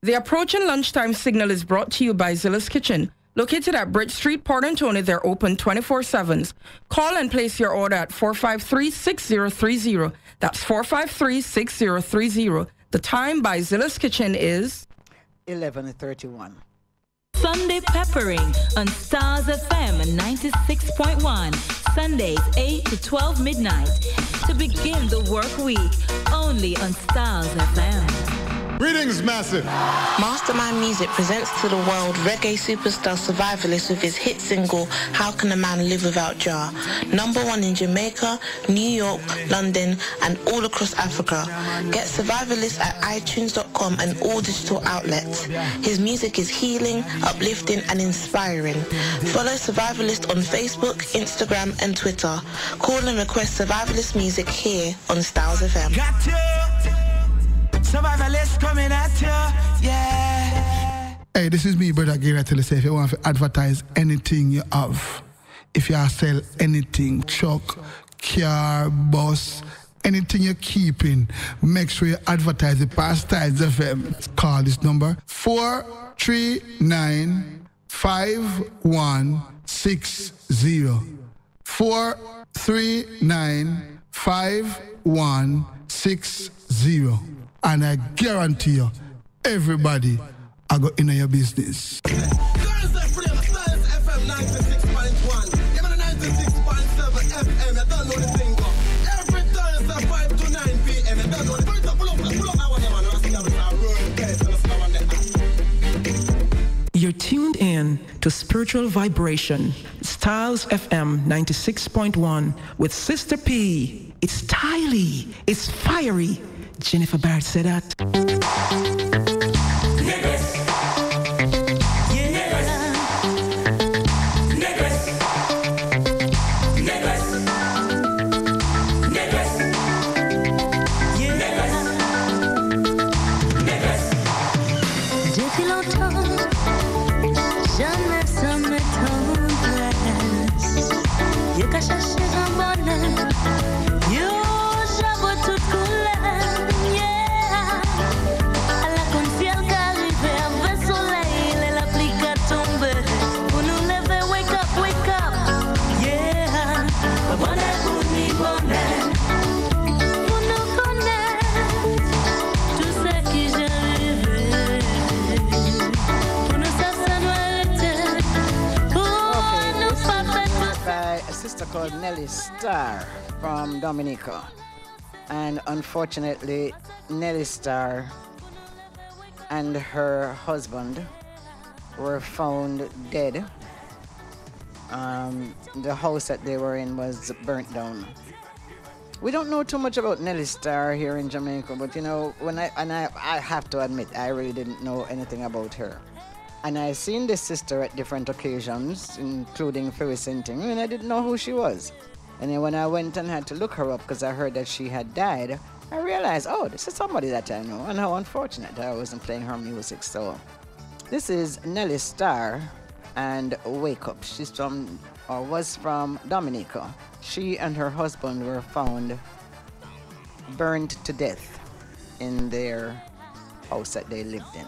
The approaching lunchtime signal is brought to you by Zilla's Kitchen. Located at Bridge Street, Port Antonio, they're open 24/7. Call and place your order at 453-6030. That's 453-6030. The time by Zilla's Kitchen is 11:31. Sunday Peppering on Stars FM 96.1. Sundays 8 to 12 midnight. To begin the work week, only on Stars FM. Greetings, Massive. Mastermind Music presents to the world reggae superstar Survivalist with his hit single, How Can a Man Live Without Jah? #1 in Jamaica, New York, London, and all across Africa. Get Survivalist at iTunes.com and all digital outlets. His music is healing, uplifting, and inspiring. Follow Survivalist on Facebook, Instagram, and Twitter. Call and request Survivalist music here on Styles FM. Survivalist coming at you, yeah. Hey, this is me, Brother Gary. I tell you, say, if you want to advertise anything you have, if you sell anything, truck, car, bus, anything you're keeping, make sure you advertise it past Styles FM. Call this number, 439-5160. 439-5160. And I guarantee you, everybody I go in your business. Thursday, Freedom, Stars FM 96.1. Even 96.7 FM, you don't know the thing, go. Every Thursday, 5 to 9 p.m., you don't know the thing. Pull up, I want them, and You're tuned in to Spiritual Vibration, Styles FM 96.1 with Sista P. It's styly, it's fiery. Jennifer Barrett said that. Called Nelly Star from Dominica, and unfortunately Nelly Star and her husband were found dead. The house that they were in was burnt down. We don't know too much about Nelly Star here in Jamaica, but you know, I have to admit, I really didn't know anything about her. And I seen this sister at different occasions, including Ferry Sinting, and I didn't know who she was. And then when I went and had to look her up because I heard that she had died, I realized, oh, this is somebody that I know, and how unfortunate that I wasn't playing her music. So this is Nelly Star and Wake Up. She's from, or was from Dominica. She and her husband were found burned to death in their house that they lived in.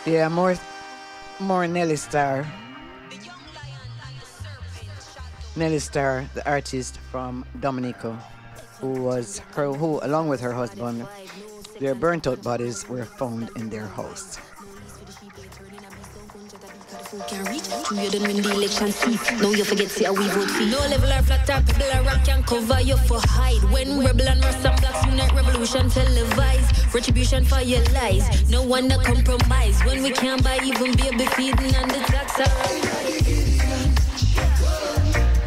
Yeah, more Nelly Star. Nelly Star, the artist from Dominica, who along with her husband, their burnt out bodies were found in their house. Can't reach you done win the election seat. Now you forget say we vote for. No level or flat top, people are rock can cover you for hide. When rebel and rust and blacks unite, revolution televised. Retribution for your lies. No one to compromise. When we can't buy even baby feeding and the tax are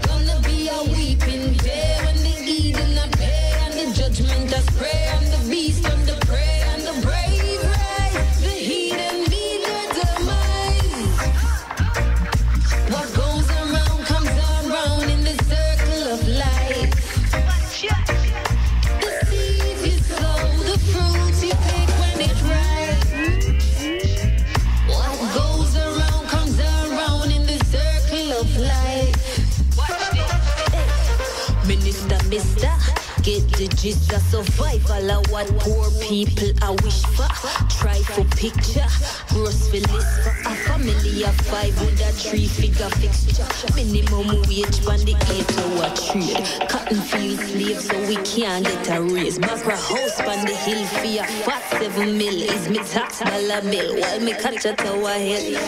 gonna be a weeping day when the Eden a pay and the judgment a spray and the beast on the prey and the brave rise. The heathen be their demise. What goes around comes around in the circle of life. The seeds you sow, the fruits you pick when it's right. What goes around comes around in the circle of life. Minister, mister, get the gist of survival of what poor people I wish for. Try for picture, gross for list for a family of 5 with a 3-figure fixture. Minimum wage on the 8-hour trade. Cotton field slaves so we can't get a raise. Back a house on the hill for a fat 7 mil is me tax dollar bill while me catch a tower hill.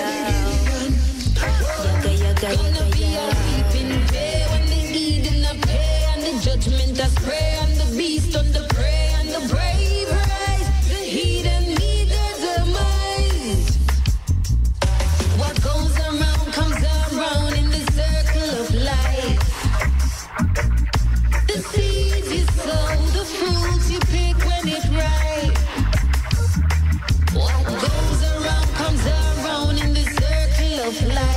Gonna be a weeping day when the Eden a pay and the judgment a spray and the beast on the prey and the brave rise. The heathen need their demise. What goes around comes around in the circle of life. The seeds you sow, the fruits you pick when it's right. What goes around comes around in the circle of life.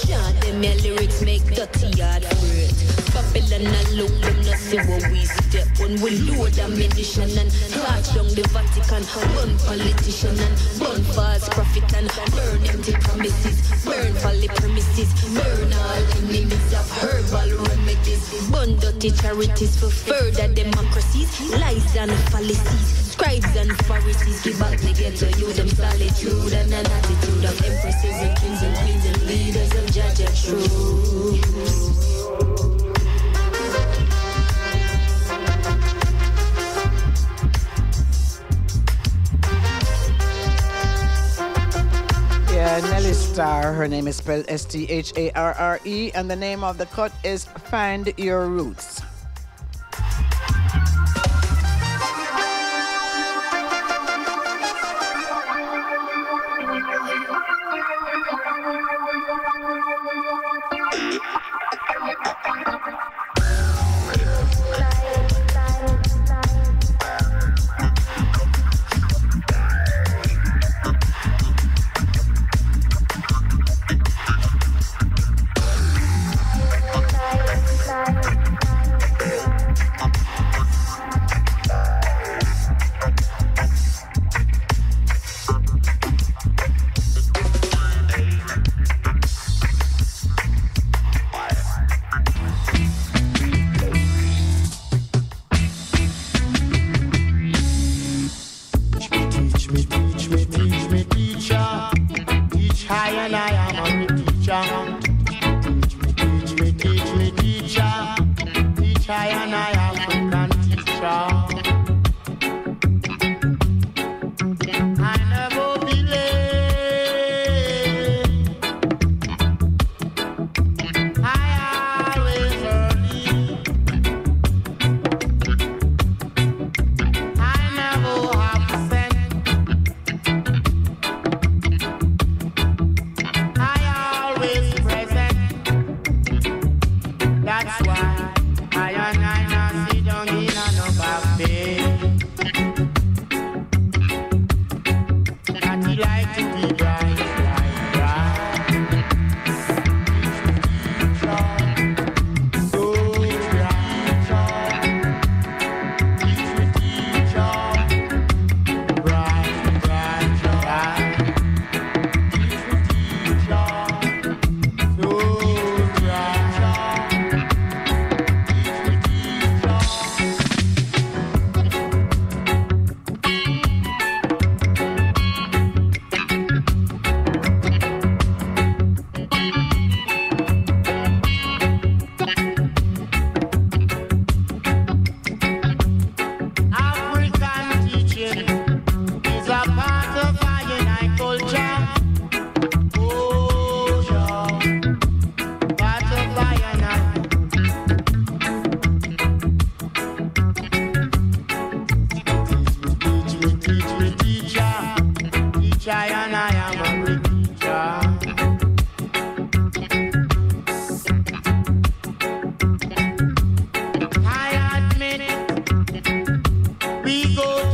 Chant them your lyrics make dirty hard word. Babylon and look them not see what we step. When we load ammunition and touch down the Vatican, burn politician and burn false prophet and burn empty promises, burn folly premises, burn all enemies of herbal remedies, burn dirty charities for further democracies, lies and fallacies. Scribes and Pharisees give back the ghetto you them solitude and an attitude of empresses and kings and queens and leaders of judge and truth. Yeah, Nelly Star, her name is spelled Starre, and the name of the cut is Find Your Roots.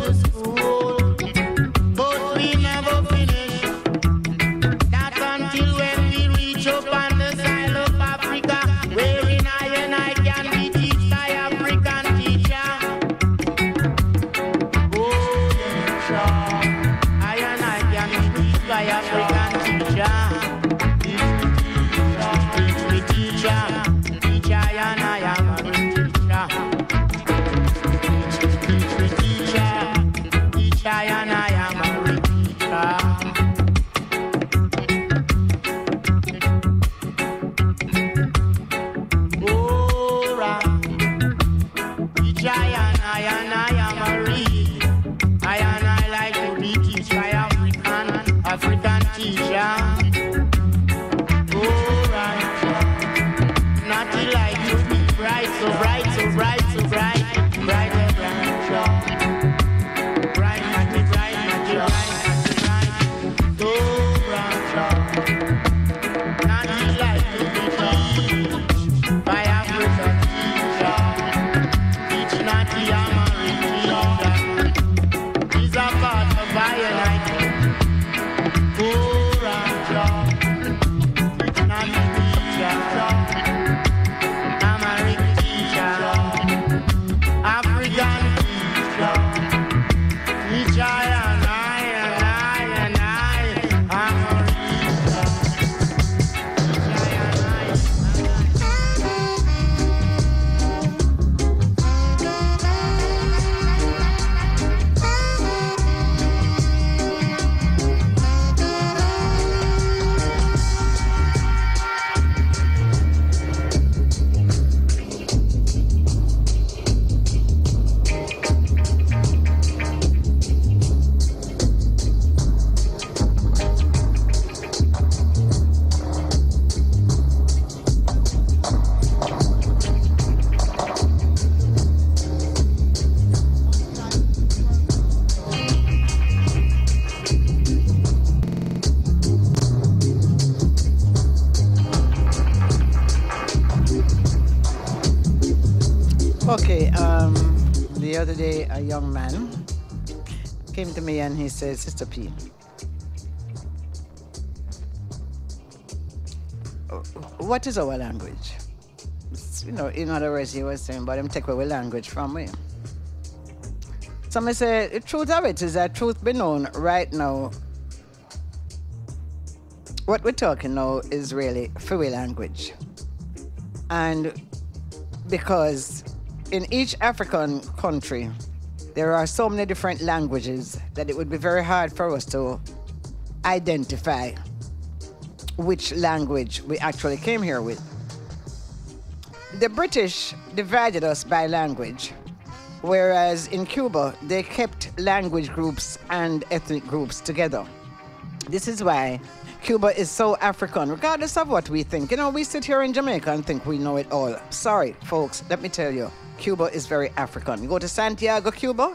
to school, but we never finish. That's until when we reach up on the side of Africa, wherein I can be taught by African teacher. Oh, teacher, I can be taught by African teacher. Teach me, teacher, teacher, and I am a teacher. Teach me, teacher, teacher, and I am a teacher. African teacher, oh right, not like you be bright, so bright, so bright, so bright, bright and bright, bright, mighty bright, mighty bright, mighty bright, so bright, not like you be teach by African teacher, teach not the Amari teacher, he's a part of violence. Okay, the other day a young man came to me and he said, Sister P, what is our language? You know, in other words, he was saying, but I'm take away language from me. Somebody said, the truth of it is that truth be known right now. What we're talking now is really free language. And because in each African country, there are so many different languages that it would be very hard for us to identify which language we actually came here with. The British divided us by language, whereas in Cuba, they kept language groups and ethnic groups together. This is why Cuba is so African, regardless of what we think. You know, we sit here in Jamaica and think we know it all. Sorry, folks, let me tell you, Cuba is very African. You go to Santiago, Cuba,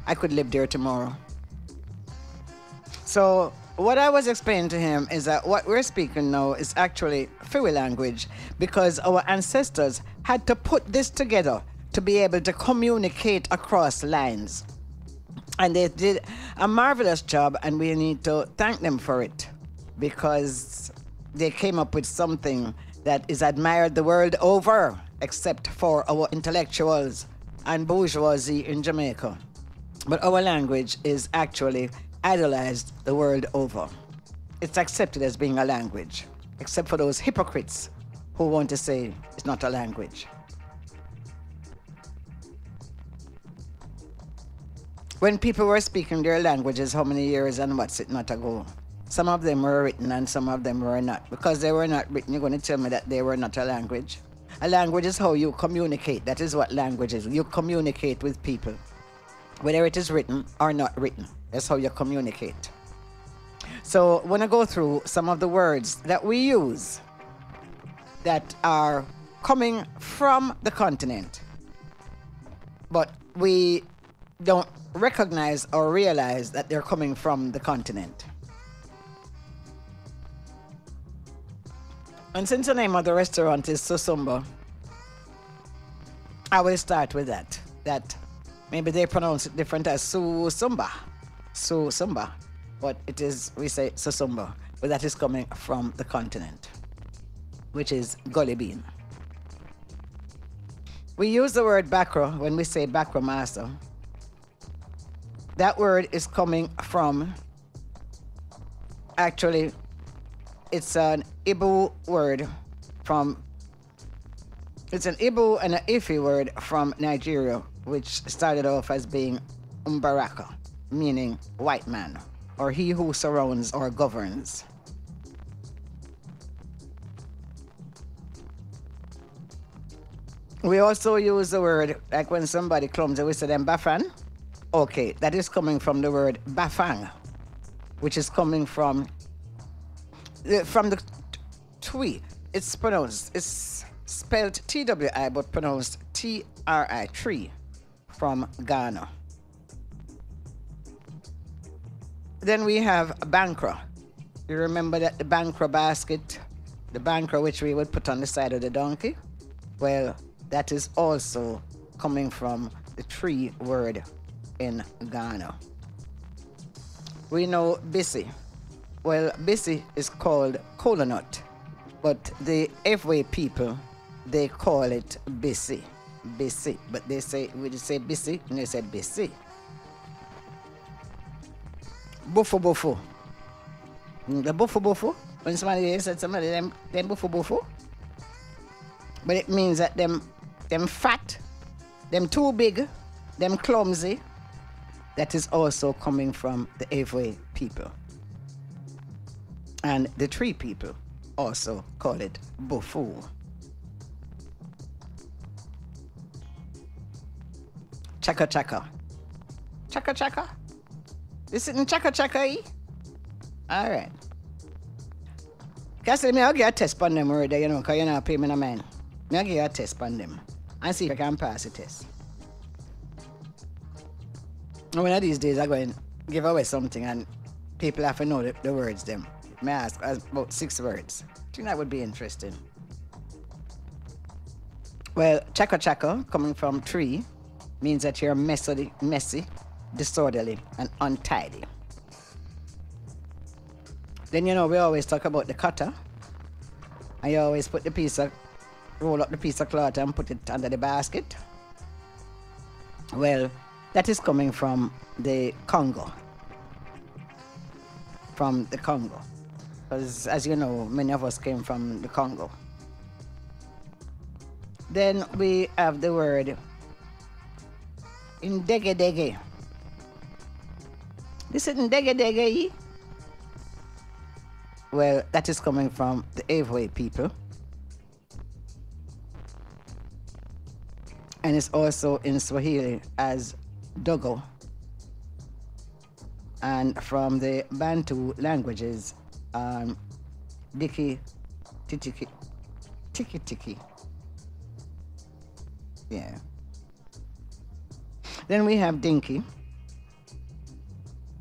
I could live there tomorrow. So what I was explaining to him is that what we're speaking now is actually Fiwi language, because our ancestors had to put this together to be able to communicate across lines. And they did a marvelous job, and we need to thank them for it, because they came up with something that is admired the world over, except for our intellectuals and bourgeoisie in Jamaica. But our language is actually idolized the world over. It's accepted as being a language, except for those hypocrites who want to say it's not a language. When people were speaking their languages, how many years and what's it not ago? Some of them were written and some of them were not. Because they were not written, you're going to tell me that they were not a language. A language is how you communicate. That is what language is. You communicate with people. Whether it is written or not written, that's how you communicate. So when I go through some of the words that we use that are coming from the continent, but we don't recognize or realize that they're coming from the continent. And since the name of the restaurant is Susumba, I will start with that Maybe they pronounce it different as Susumba. Susumba. But it is, we say Susumba. But that is coming from the continent, which is gully bean. We use the word bakro when we say bakro master. That word is coming from, actually, it's an Igbo word from, it's an Igbo and an Ife word from Nigeria, which started off as being Umbaraka, meaning white man, or he who surrounds or governs. We also use the word, like when somebody clumsy, we say them bafan. Okay, that is coming from the word bafang, which is coming from the Twi. It's pronounced, it's spelled T-W-I, but pronounced T-R-I, tree, from Ghana. Then we have Bankra. You remember that the Bankra basket, the Bankra which we would put on the side of the donkey? Well, that is also coming from the tree word in Ghana. We know Bisi. Well, Bisi is called kola nut, but the Ewe people, they call it Bisi. Bisi. But they say, we just say Bisi, and they say Bisi. Bufo bufo. The bufo bufo, when somebody said somebody, them bufo bufo. But it means that them fat, them too big, them clumsy. That is also coming from the Ewe people. And the tree people also call it bufu. Chaka chaka. Chaka chaka. This isn't chaka chaka, eh? All right. Cassie, me I'll get a test on them already, you know, because you're not paying me no man. Me I'll get a test on them and see if I can pass the test. One of these days, I'm going to give away something and people have to know the words them. May I ask about 6 words. I think that would be interesting. Well, chaka chaka, coming from tree, means that you're messy, disorderly, and untidy. Then, you know, we always talk about the cutter. And you always put roll up the piece of cloth and put it under the basket. Well, that is coming from the Congo. From the Congo. Because, as you know, many of us came from the Congo. Then we have the word indege. This is indege. Well, that is coming from the Ewe people. And it's also in Swahili as dogo. And from the Bantu languages, diki, tiki. Yeah. Then we have dinky,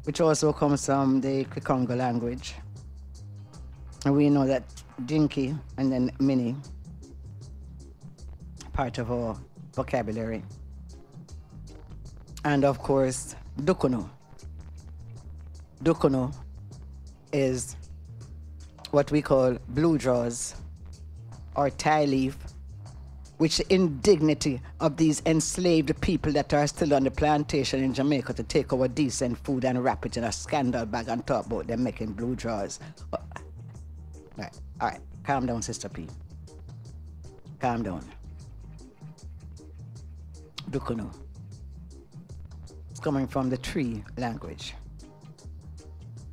which also comes from the Kikongo language. And we know that dinky and then mini, part of our vocabulary. And of course, dukuno. Dukuno is what we call blue jaws or tie leaf, which the indignity of these enslaved people that are still on the plantation in Jamaica to take our decent food and wrap it in a scandal bag and talk about them making blue jaws. All right, calm down, Sister P. Calm down. Dukuno. It's coming from the tree language.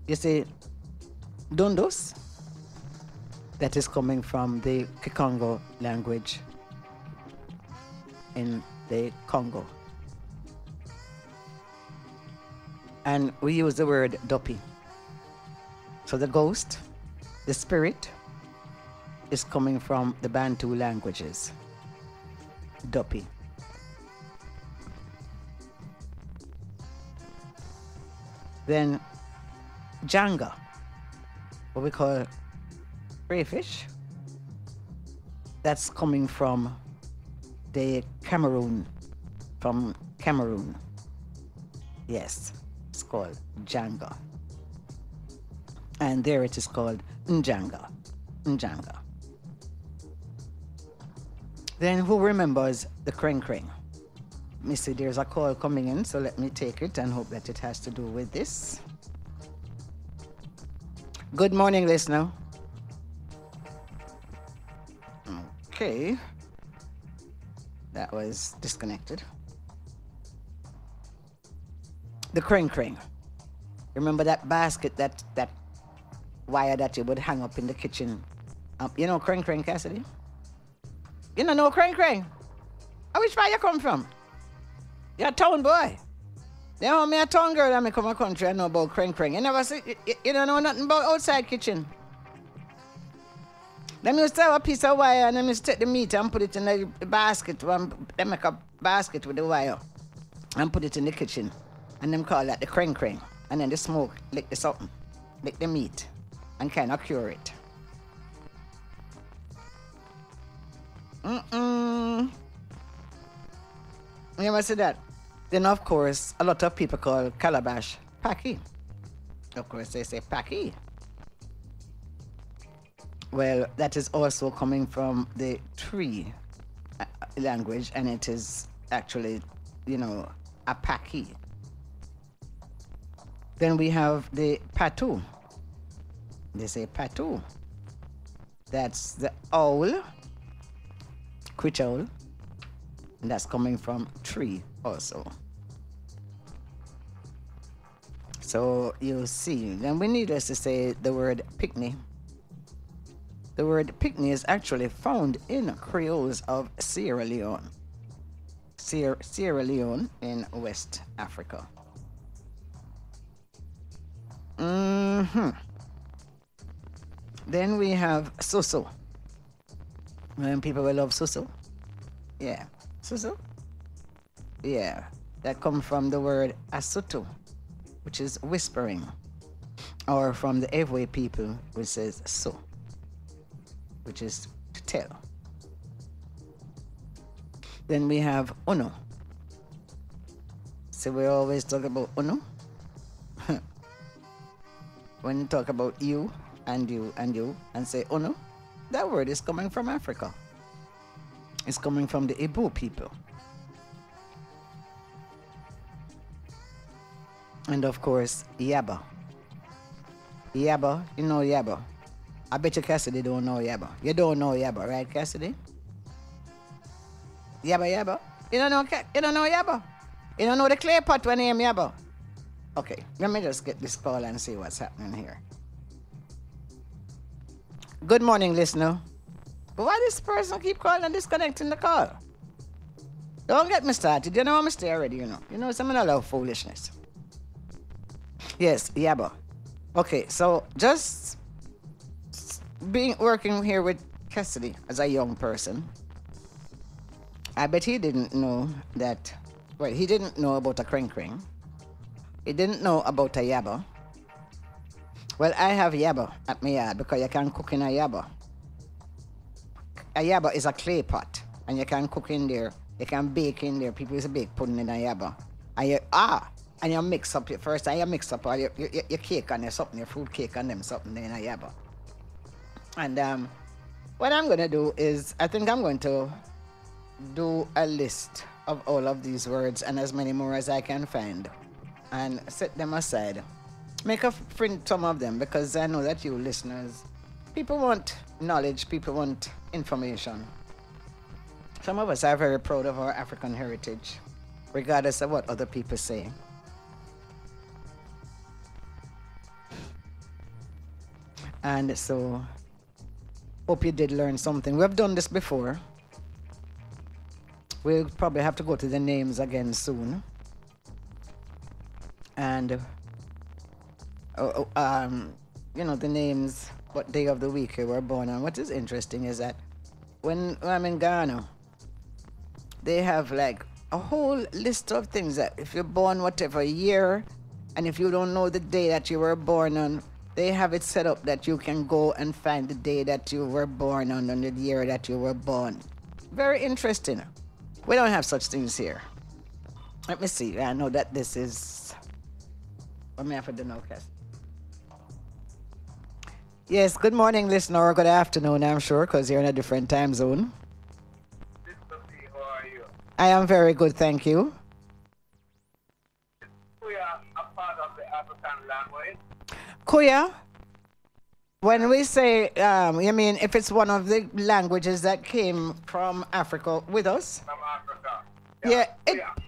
You see, Dundos, that is coming from the Kikongo language in the Congo. And we use the word dopi. So the ghost, the spirit, is coming from the Bantu languages. Dopi. Then Janga, what we call crayfish, that's coming from the Cameroon, from Cameroon. Yes, it's called Janga. And there it is called Njanga. Njanga. Then who remembers the Kreng Kreng? Missy, there's a call coming in, so let me take it and hope that it has to do with this. Good morning, listener. Okay. That was disconnected. The Kreng Kreng. Remember that basket, that wire that you would hang up in the kitchen? You know Kreng Kreng, Cassidy? You don't know Kreng Kreng? Which part you come from? You're a town boy. You know me a town girl and me come a country, I know about Kreng Kreng. You never see, you don't know nothing about outside kitchen. Them used to have a piece of wire and them used to take the meat and put it in the basket. They make a basket with the wire and put it in the kitchen. And them call that the Kreng Kreng. And then the smoke lick the something, lick the meat and kind of cure it. You ever see that? Then of course, a lot of people call calabash Paki. Of course, they say Paki. Well, that is also coming from the Tree language, and it is actually, you know, a Paki. Then we have the Patu. They say Patu. That's the owl, Quitch owl, and that's coming from Tree also. So you see, then we need us to say the word picnic. The word picnic is actually found in Creoles of Sierra Leone. Sierra Leone in West Africa. Then we have susu. When people will love susu. Yeah. Susu? Yeah. That comes from the word asutu, which is whispering. Or from the Ewe people, which says so, which is to tell. Then we have uno. So we always talk about uno. When you talk about you and you and you and say uno, that word is coming from Africa. It's coming from the Igbo people. And of course, yaba. Yaba, you know yaba. I bet you Cassidy don't know yaba. You don't know yaba, right, Cassidy? Yaba yaba. You don't know yaba. You don't know the clay pot when name yaba. Okay, let me just get this call and see what's happening here. Good morning, listener. But why this person keep calling and disconnecting the call? Don't get me started. You know I'm stay already, you know. You know, some of the love foolishness. Yes, yaba. Okay, so just working here with Cassidy as a young person, I bet he didn't know that, well, he didn't know about a Kreng Kreng. He didn't know about a yaba. Well, I have yaba at my yard because you can cook in a yaba. A yaba is a clay pot, and you can cook in there. You can bake in there. People used to bake pudding in a yaba. And you mix up you mix up all your cake and your something, your fruit cake and them something in a yaba. And what I'm gonna do is, I think I'm going to do a list of all of these words and as many more as I can find, and set them aside. Make a print some of them, because I know that you listeners, people want knowledge, people want information. Some of us are very proud of our African heritage, regardless of what other people say. And so, hope you did learn something. We've done this before. We'll probably have to go to the names again soon. And, you know, the names, what day of the week you were born on. What is interesting is that when I'm in Ghana, they have like a whole list of things that if you're born whatever year, and if you don't know the day that you were born on, they have it set up that you can go and find the day that you were born on and the year that you were born. Very interesting. We don't have such things here. Let me see. I know that this is. What may I have to know, Cass? Yes, good morning, listener, or good afternoon, I'm sure, because you're in a different time zone. Sista P, how are you? I am very good, thank you. We are a part of the African language. Kuya, when we say, you mean if it's one of the languages that came from Africa with us? From Africa. Yeah,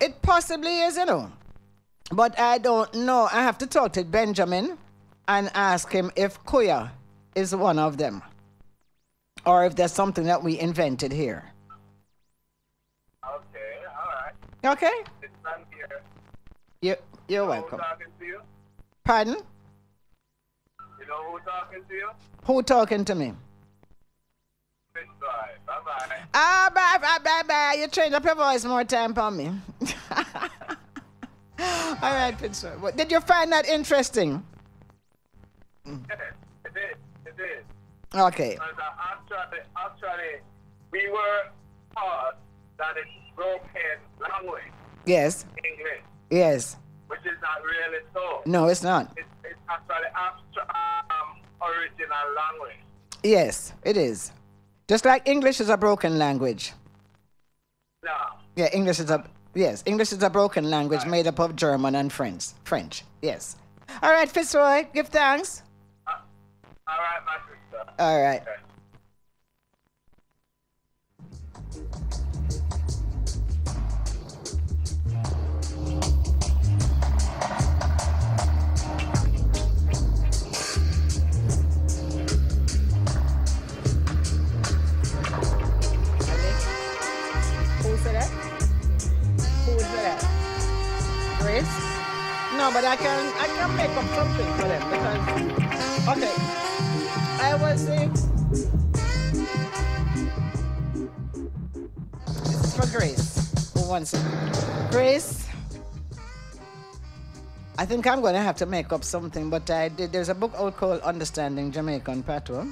it possibly is, you know. But I don't know. I have to talk to Benjamin and ask him if Kuya is one of them, or if there's something that we invented here. Okay, all right. Okay? It's not here. You're welcome. Who talking to you? Pardon? You know who talking to you? Who talking to me? Fitzroy. Bye-bye. Bye. You trained up your voice more time for me. All right, Fitzroy. Did you find that interesting? Yes, it is. It is. Okay. Actually, we were taught that it's broken language. Yes. English. Yes. Which is not really so. No, it's not. It's actually original language. Yes, it is. Just like English is a broken language. No. Yeah, English is a broken language made up of German and French. Yes. All right, Fitzroy, give thanks. All right, my sister. All right. Okay. Who said that? Who said that? Grace? No, but I can make up something for them because, okay, I was saying, this is for Grace. Who wants it? Grace, I think I'm going to have to make up something, but there's a book out called Understanding Jamaican Patois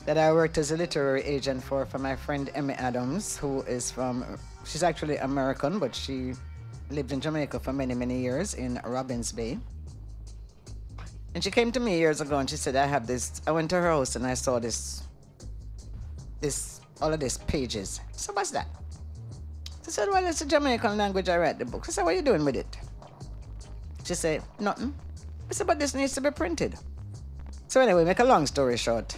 that I worked as a literary agent for my friend Emmy Adams, who is she's actually American, but she lived in Jamaica for many, many years in Robbins Bay. And she came to me years ago and she said, I went to her house and I saw all of these pages. So what's that? She said, well, it's a Jamaican language, I read the book. I said, what are you doing with it? She said, nothing. I said, but this needs to be printed. So anyway, make a long story short.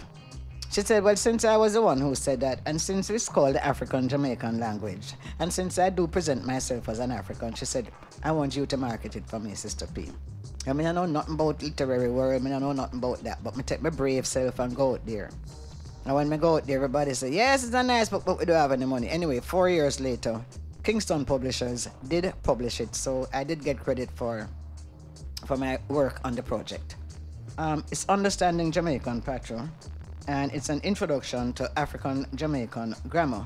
She said, well, since I was the one who said that, and since it's called the African-Jamaican language, and since I do present myself as an African, she said, I want you to market it for me, Sister P. I mean, I know nothing about literary world, I know nothing about that, but me take my brave self and go out there. And when me go out there, everybody say, yes, it's a nice book, but we don't have any money. Anyway, 4 years later, Kingston Publishers did publish it, so I did get credit for my work on the project. It's Understanding Jamaican Patois, and it's an introduction to African Jamaican grammar.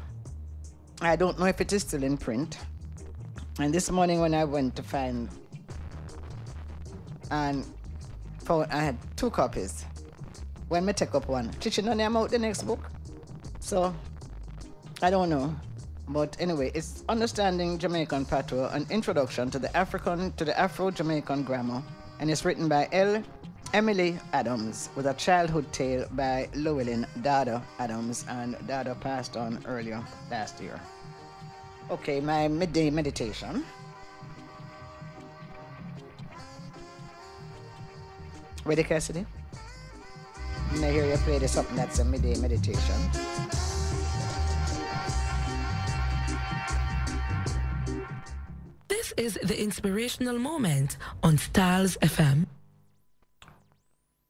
I don't know if it is still in print. And this morning when I went to find and found, I had 2 copies. When I take up one, teaching on them out the next book. So I don't know. But anyway, it's Understanding Jamaican Patois, an introduction to the Afro-Jamaican grammar, and it's written by Emily Adams, with a childhood tale by Llewellyn Dada Adams, and Dada passed on earlier last year. Okay, my midday meditation. Ready, Cassidy? I hear you play something that's a midday meditation. This is the inspirational moment on Styles FM.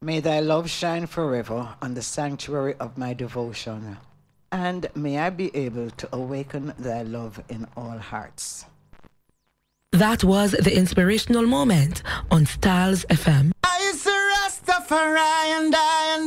May thy love shine forever on the sanctuary of my devotion, and may I be able to awaken thy love in all hearts. That was the inspirational moment on Styles FM. I is a Rastafari and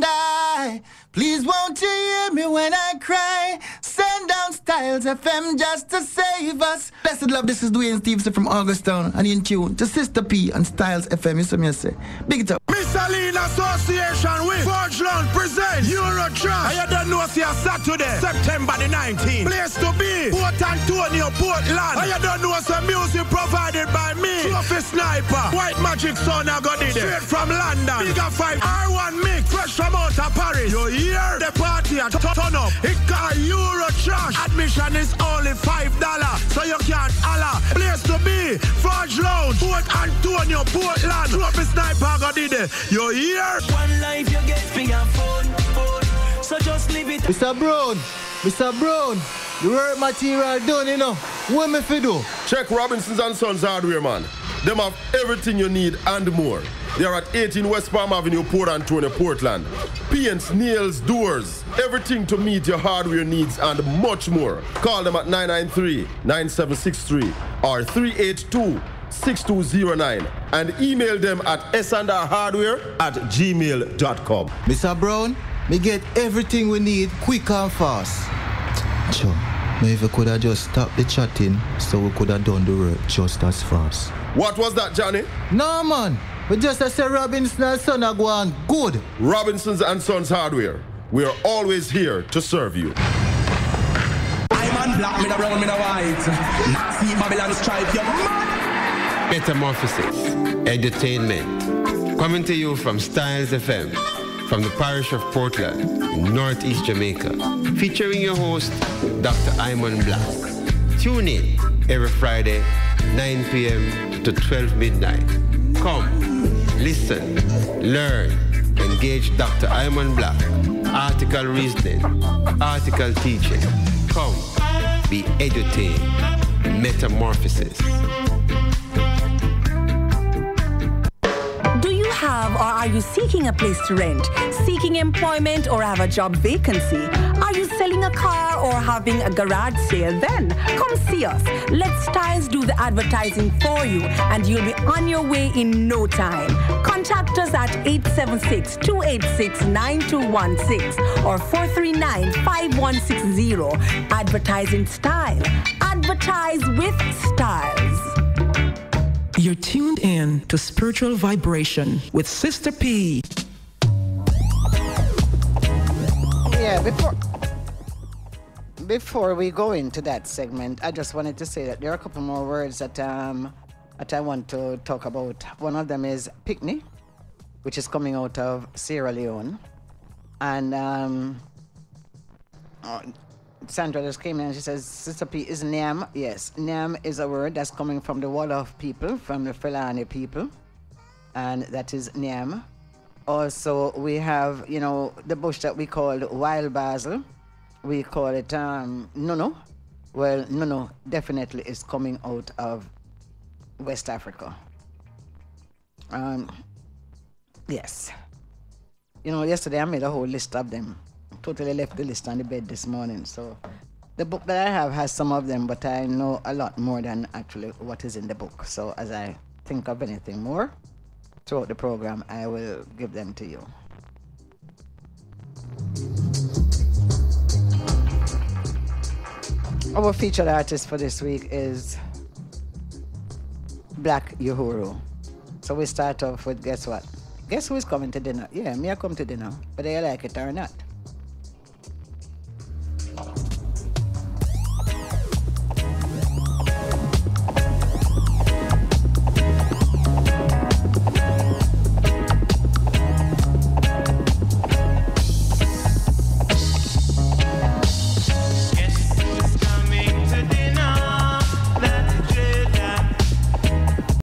I. Please won't you hear me when I cry? Send down Styles FM just to save us. Blessed love, this is Dwayne Stevenson from Augustown, and in tune to Sister P and Styles FM. You see me say, big it up. Gasoline Association with Forge Lounge presents Euro Trash. I don't know see a Saturday, September the 19th. Place to be, Port Antonio, Portland. I don't know some music provided by me. Trophy Sniper, White Magic Son, I got it straight from London. Bigger 5, R1 Mix, fresh from out of Paris. You hear? The party at turn up. It got Euro Trash. Admission is only $5, so you can't holla. Place to be, Forge Lounge, Port Antonio, Portland. Trophy Sniper, got it. You hear? One life you get for your phone. So just leave it. Mr. Brown, the work material done, you know. What me fi do? Check Robinsons and Sons Hardware, man. Them have everything you need and more. They are at 18 West Palm Avenue, Port Antonio, Portland. Paints, nails, doors, everything to meet your hardware needs and much more. Call them at 993-9763 or 382-6209 and email them at sandarhardware@gmail.com. Mr. Brown, me get everything we need quick and fast. Sure, maybe we could have just stopped the chatting so we could have done the work just as fast. What was that, Johnny? No, man. We just say Robinson and Son are going good. Robinsons and Sons Hardware. We are always here to serve you. I'm on black, me da brown, me da white. See Babylon stripe, your man. Metamorphosis, entertainment. Coming to you from Styles FM, from the parish of Portland, in Northeast Jamaica. Featuring your host, Dr. Iman Black. Tune in every Friday, 9 p.m. to 12 midnight. Come, listen, learn, engage Dr. Iman Black. Article reasoning, article teaching. Come, be edutained. Metamorphosis. Do you have or are you seeking a place to rent, seeking employment or have a job vacancy? Are you selling a car or having a garage sale? Then come see us. Let Styles do the advertising for you and you'll be on your way in no time. Contact us at 876-286-9216 or 439-5160. Advertising Style. Advertise with Styles. You're tuned in to Spiritual Vibration with Sista P. Yeah, before we go into that segment, I just wanted to say that there are a couple more words that I want to talk about. One of them is Picnic, which is coming out of Sierra Leone. And Sandra just came in and she says, Sister P, is Nyam? Yes, Nyam is a word that's coming from the Wolof people, from the Fulani people. And that is Nyam. Also, we have, the bush that we call wild basil. We call it Nuno. Well, Nuno definitely is coming out of West Africa. Yes. Yesterday I made a whole list of them. Totally left the list on the bed this morning. So the book that I have has some of them, but I know a lot more than actually what is in the book. So as I think of anything more throughout the program, I will give them to you. Our featured artist for this week is Black Uhuru. So we start off with, guess what? Guess who is coming to dinner? Yeah, me I come to dinner, whether you like it or not.